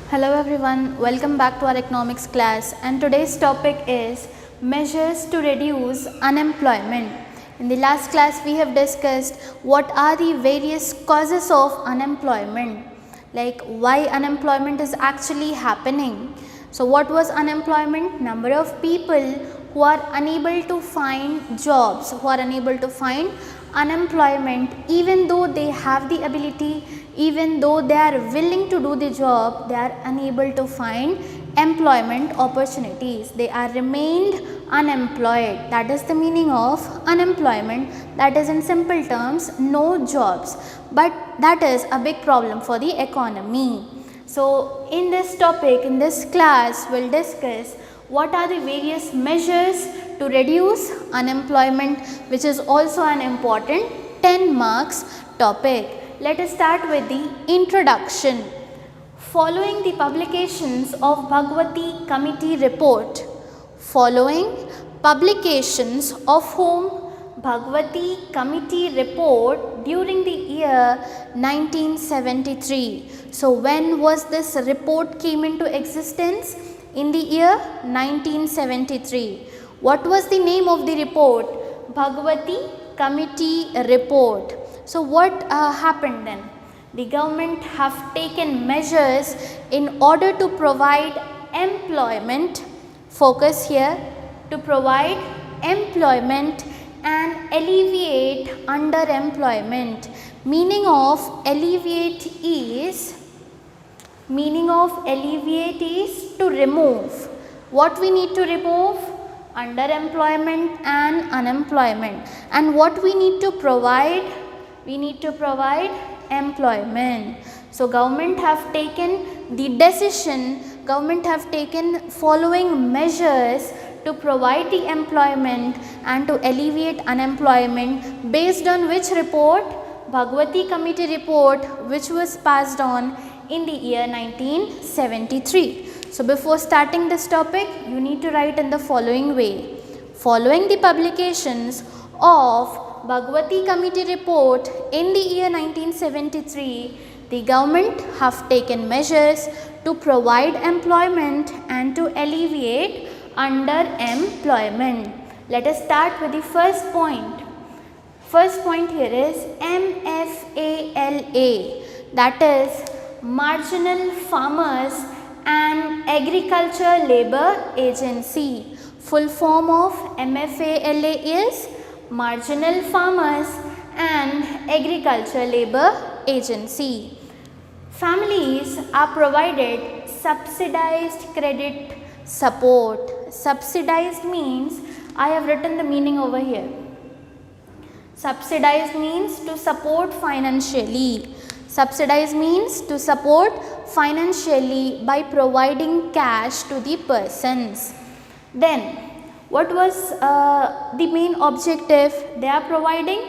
Hello everyone, welcome back to our economics class, and today's topic is measures to reduce unemployment. In the last class we have discussed what are the various causes of unemployment, like why unemployment is actually happening. So what was unemployment? Number of people who are unable to find jobs, who are unable to find unemployment even though they have the ability, even though they are willing to do the job, they are unable to find employment opportunities. They are remained unemployed. That is the meaning of unemployment. That is in simple terms, no jobs. But that is a big problem for the economy. So in this topic, in this class, we'll discuss what are the various measures to reduce unemployment, which is also an important 10 marks topic. Let us start with the introduction. Following the publications of Bhagwati Committee report, following publications of whom? Bhagwati Committee report during the year 1973. So when was this report came into existence? In the year 1973. What was the name of the report? Bhagwati Committee report. So what happened then? The government have taken measures in order to provide employment, focus here, to provide employment and alleviate underemployment. Meaning of alleviate is to remove. What we need to remove? Underemployment and unemployment. And what we need to provide? We need to provide employment. So government have taken the decision, government have taken following measures to provide the employment and to alleviate unemployment based on which report? Bhagwati Committee report, which was passed on in the year 1973. So before starting this topic, you need to write in the following way. Following the publications of Bhagwati Committee report in the year 1973, the government have taken measures to provide employment and to alleviate underemployment. Let us start with the first point. First point here is MFALA, that is Marginal Farmers and Agriculture Labour Agency. Full form of MFALA is Marginal Farmers and Agriculture Labour Agency. Families are provided subsidized credit support. Subsidized means, I have written the meaning over here. Subsidized means to support financially. Subsidize means to support financially by providing cash to the persons. Then, what was the main objective? They are providing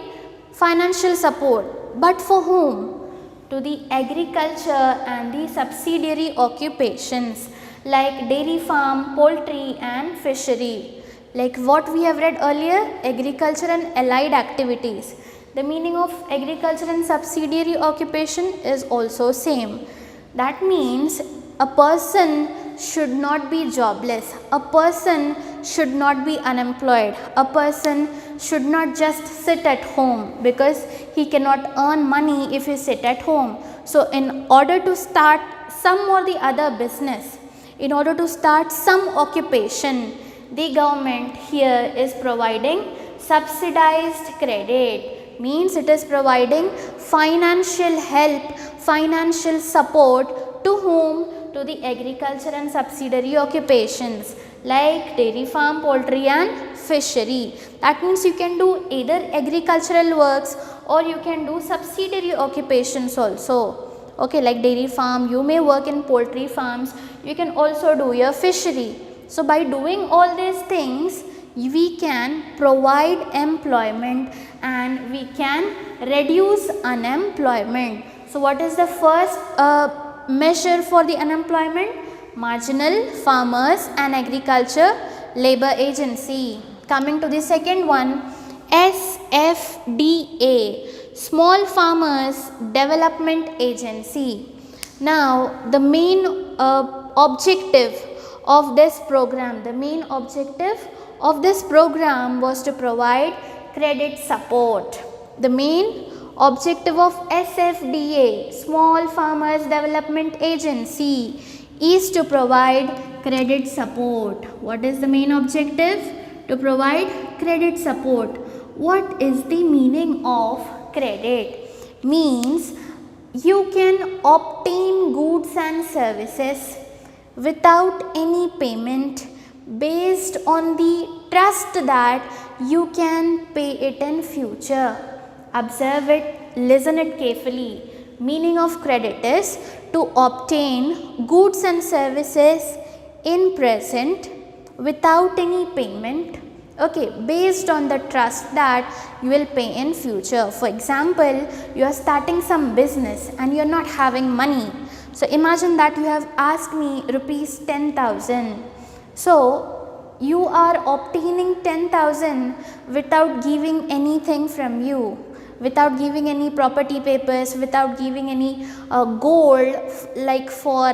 financial support. But for whom? To the agriculture and the subsidiary occupations like dairy farm, poultry and fishery. Like what we have read earlier, agriculture and allied activities. The meaning of agriculture and subsidiary occupation is also same. That means a person should not be jobless. A person should not be unemployed. A person should not just sit at home because he cannot earn money if he sit at home. So in order to start some or the other business, in order to start some occupation, the government here is providing subsidized credit. Means it is providing financial help, financial support to whom? To the agriculture and subsidiary occupations like dairy farm, poultry and fishery. That means you can do either agricultural works or you can do subsidiary occupations also. Okay, like dairy farm, you may work in poultry farms, you can also do your fishery. So by doing all these things, we can provide employment and we can reduce unemployment. So what is the first measure for the unemployment? Marginal Farmers and Agriculture Labour Agency. Coming to the second one, SFDA, Small Farmers Development Agency. Now the main objective of this program, was to provide credit support. The main objective of SFDA, Small Farmers Development Agency, is to provide credit support. What is the main objective? To provide credit support. What is the meaning of credit? Means you can obtain goods and services without any payment based on the trust that you can pay it in future. Observe it, listen it carefully. Meaning of credit is to obtain goods and services in present without any payment, okay, based on the trust that you will pay in future. For example, you are starting some business and you are not having money. So imagine that you have asked me rupees 10,000. So you are obtaining 10,000 without giving anything from you, without giving any property papers, without giving any gold like for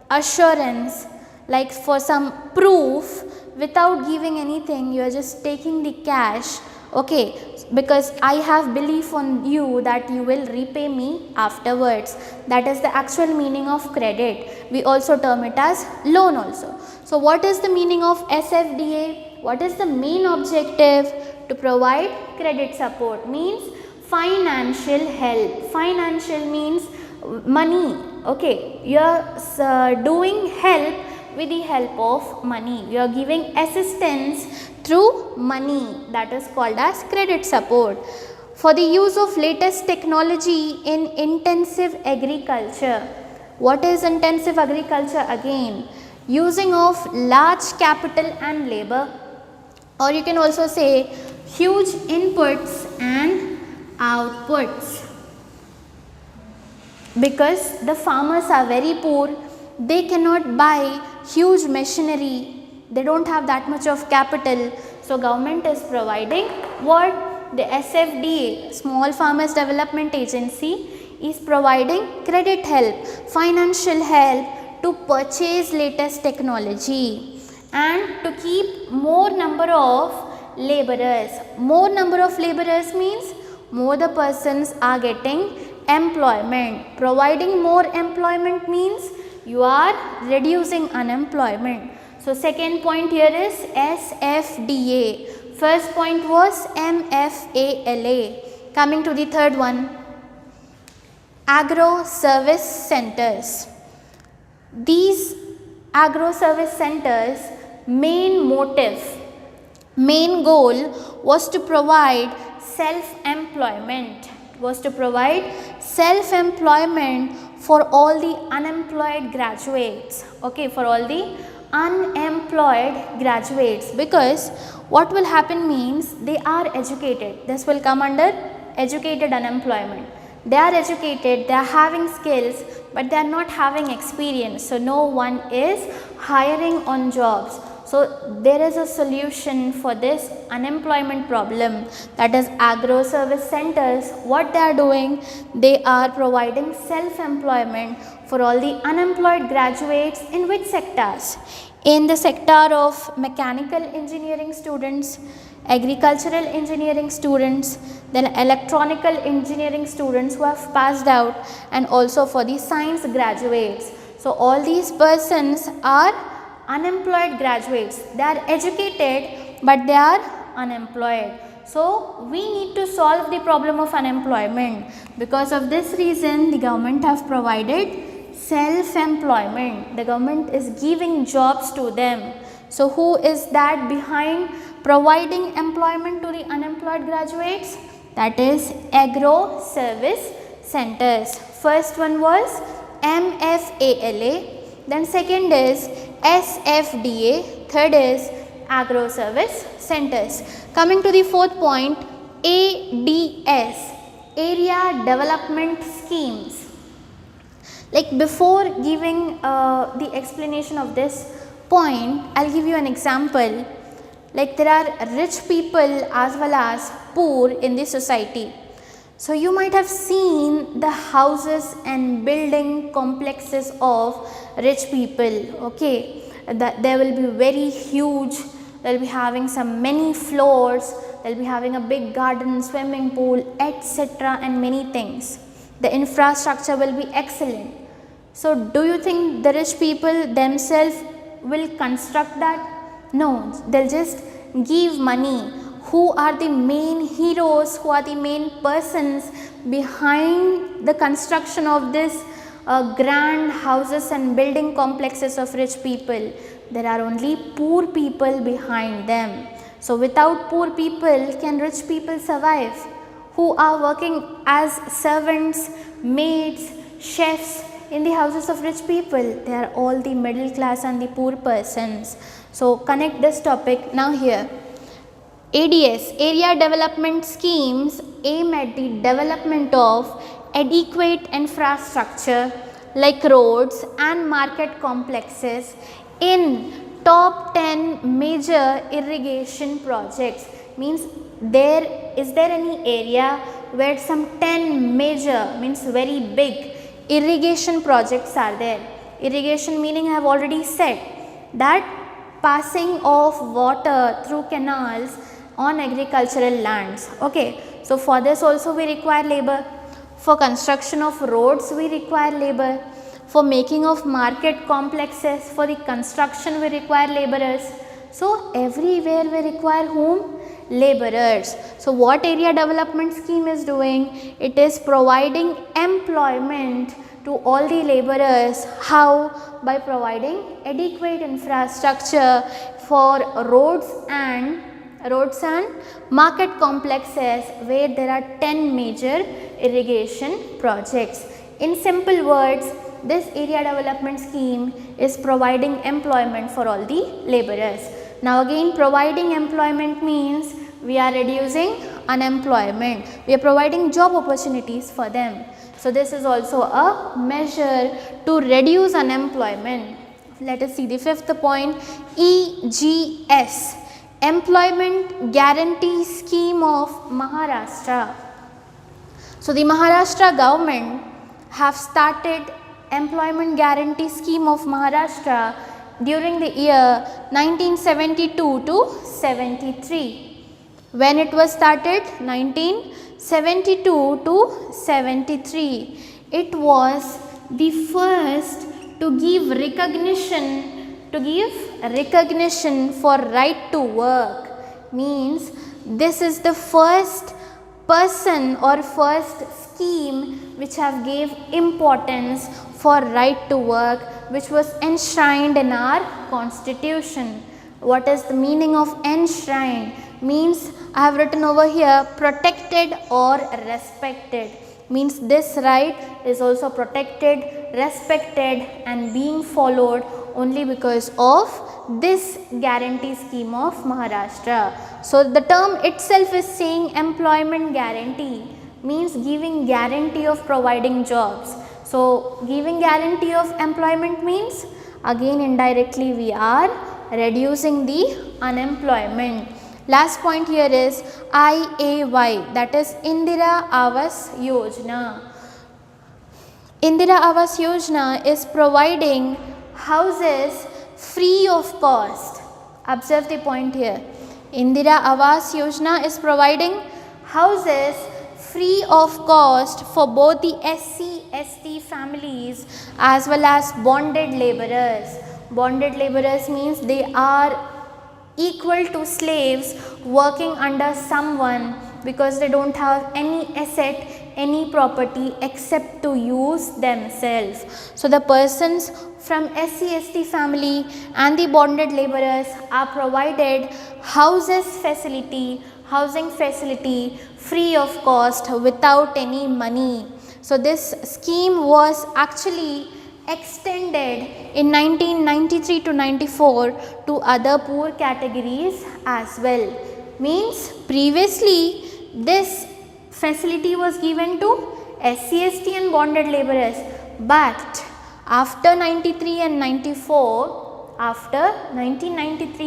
assurance, like for some proof, without giving anything. You are just taking the cash, okay, because I have belief on you that you will repay me afterwards. That is the actual meaning of credit. We also term it as loan also. So what is the meaning of SFDA? What is the main objective? To provide credit support, means financial help. Financial means money, okay. You are doing help with the help of money. You are giving assistance through money. That is called as credit support. For the use of latest technology in intensive agriculture. What is intensive agriculture again? Using of large capital and labor, or you can also say huge inputs and outputs. Because the farmers are very poor, they cannot buy huge machinery, they don't have that much of capital. So government is providing what? The SFDA, Small Farmers Development Agency, is providing credit help, financial help to purchase latest technology and to keep more number of laborers. More number of laborers means more the persons are getting employment. Providing more employment means you are reducing unemployment. So second point here is SFDA. First point was MFALA. Coming to the third one, Agro Service Centers. These Agro Service Centers main motive, main goal was to provide self-employment, for all the unemployed graduates, okay, for all the unemployed graduates. Because what will happen means they are educated, this will come under educated unemployment. They are educated, they are having skills, but they are not having experience, so no one is hiring on jobs. So there is a solution for this unemployment problem, that is Agro Service Centers. What they are doing, they are providing self-employment for all the unemployed graduates. In which sectors? In the sector of mechanical engineering students, agricultural engineering students, then electronical engineering students who have passed out, and also for the science graduates. So all these persons are unemployed graduates. They are educated but they are unemployed. So we need to solve the problem of unemployment. Because of this reason, the government have provided self-employment. The government is giving jobs to them. So who is that behind providing employment to the unemployed graduates? That is Agro Service Centers. First one was MFALA, then second is SFDA, third is Agro Service Centers. Coming to the fourth point, ADS, Area Development Schemes. Like before giving the explanation of this point, I'll give you an example. Like there are rich people as well as poor in the society. So you might have seen the houses and building complexes of rich people, okay, that they will be very huge, they will be having some many floors, they will be having a big garden, swimming pool, etc., and many things. The infrastructure will be excellent. So do you think the rich people themselves will construct that? No, they'll just give money. Who are the main heroes, who are the main persons behind the construction of this grand houses and building complexes of rich people? There are only poor people behind them. So without poor people, can rich people survive? Who are working as servants, maids, chefs in the houses of rich people? They are all the middle class and the poor persons. So connect this topic now here. ADS, Area Development Schemes, aim at the development of adequate infrastructure like roads and market complexes in top 10 major irrigation projects. Means is there any area where some 10 major, means very big irrigation projects are there? Irrigation meaning I have already said that passing of water through canals on agricultural lands, okay. So for this also we require labor. For construction of roads we require labor. For making of market complexes, for the construction we require laborers. So everywhere we require whom? Laborers. So what area development scheme is doing? It is providing employment to all the laborers. How? By providing adequate infrastructure for roads and market complexes where there are 10 major irrigation projects. In simple words, this area development scheme is providing employment for all the laborers. Now again, providing employment means we are reducing unemployment. We are providing job opportunities for them. So this is also a measure to reduce unemployment. Let us see the fifth point, EGS, Employment Guarantee Scheme of Maharashtra. So the Maharashtra government have started Employment Guarantee Scheme of Maharashtra during the year 1972 to 73. When it was started? 1972 to 73. It was the first to give recognition for right to work. Means this is the first person or first scheme which have gave importance for right to work, which was enshrined in our constitution. What is the meaning of enshrined? Means I have written over here protected or respected. Means this right is also protected, respected and being followed only because of this guarantee scheme of Maharashtra. So the term itself is saying employment guarantee, means giving guarantee of providing jobs. So giving guarantee of employment means again indirectly we are reducing the unemployment. Last point here is IAY, that is Indira Awas Yojana. Indira Awas Yojana is providing houses free of cost. Observe the point here. Indira Awas Yojana is providing houses free of cost for both the SC/ST families as well as bonded laborers. Bonded laborers means they are equal to slaves working under someone because they don't have any asset, any property except to use themselves. So the persons from SC/ST family and the bonded laborers are provided housing facility free of cost without any money. So this scheme was actually extended in 1993 to 94 to other poor categories as well. Means previously this facility was given to SC/ST and bonded laborers, but after 1993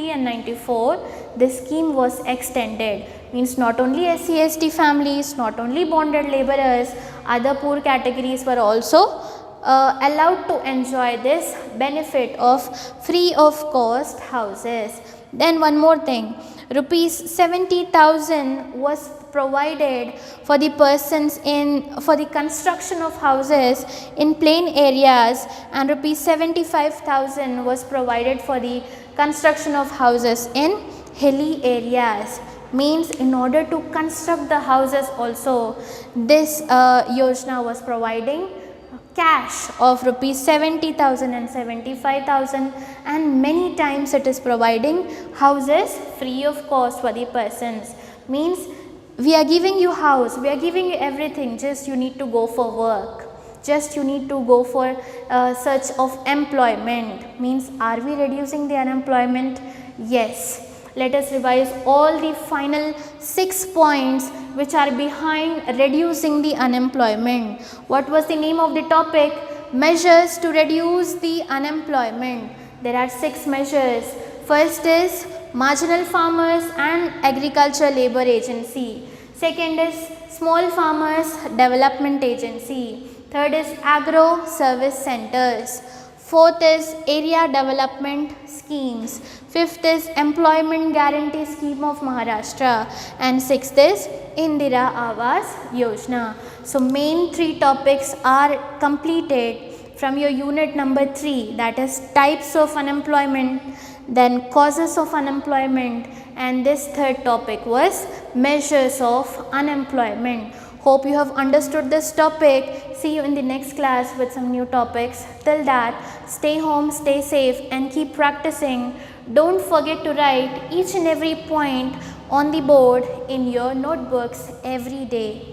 and 94, this scheme was extended Means not only SC/ST families, not only bonded laborers, other poor categories were also allowed to enjoy this benefit of free of cost houses. Then one more thing, rupees 70,000 was provided for the persons for the construction of houses in plain areas, and rupees 75,000 was provided for the construction of houses in hilly areas. Means in order to construct the houses also, this Yojana was providing cash of rupees 70,000 and 75,000, and many times it is providing houses free of cost for the persons. Means we are giving you house, we are giving you everything, just you need to go for work, just you need to go for search of employment. Means are we reducing the unemployment? Yes. Let us revise all the final 6 points which are behind reducing the unemployment. What was the name of the topic? Measures to reduce the unemployment. There are 6 measures. First is marginal farmers and agriculture labor agency. Second is small farmers development agency. Third is agro service centers. Fourth is area development schemes. Fifth is employment guarantee scheme of Maharashtra, and sixth is Indira Awas Yojana. So main 3 topics are completed from your unit number 3, that is types of unemployment, then causes of unemployment, and this third topic was measures of unemployment. Hope you have understood this topic. See you in the next class with some new topics. Till that, stay home, stay safe, and keep practicing. Don't forget to write each and every point on the board in your notebooks every day.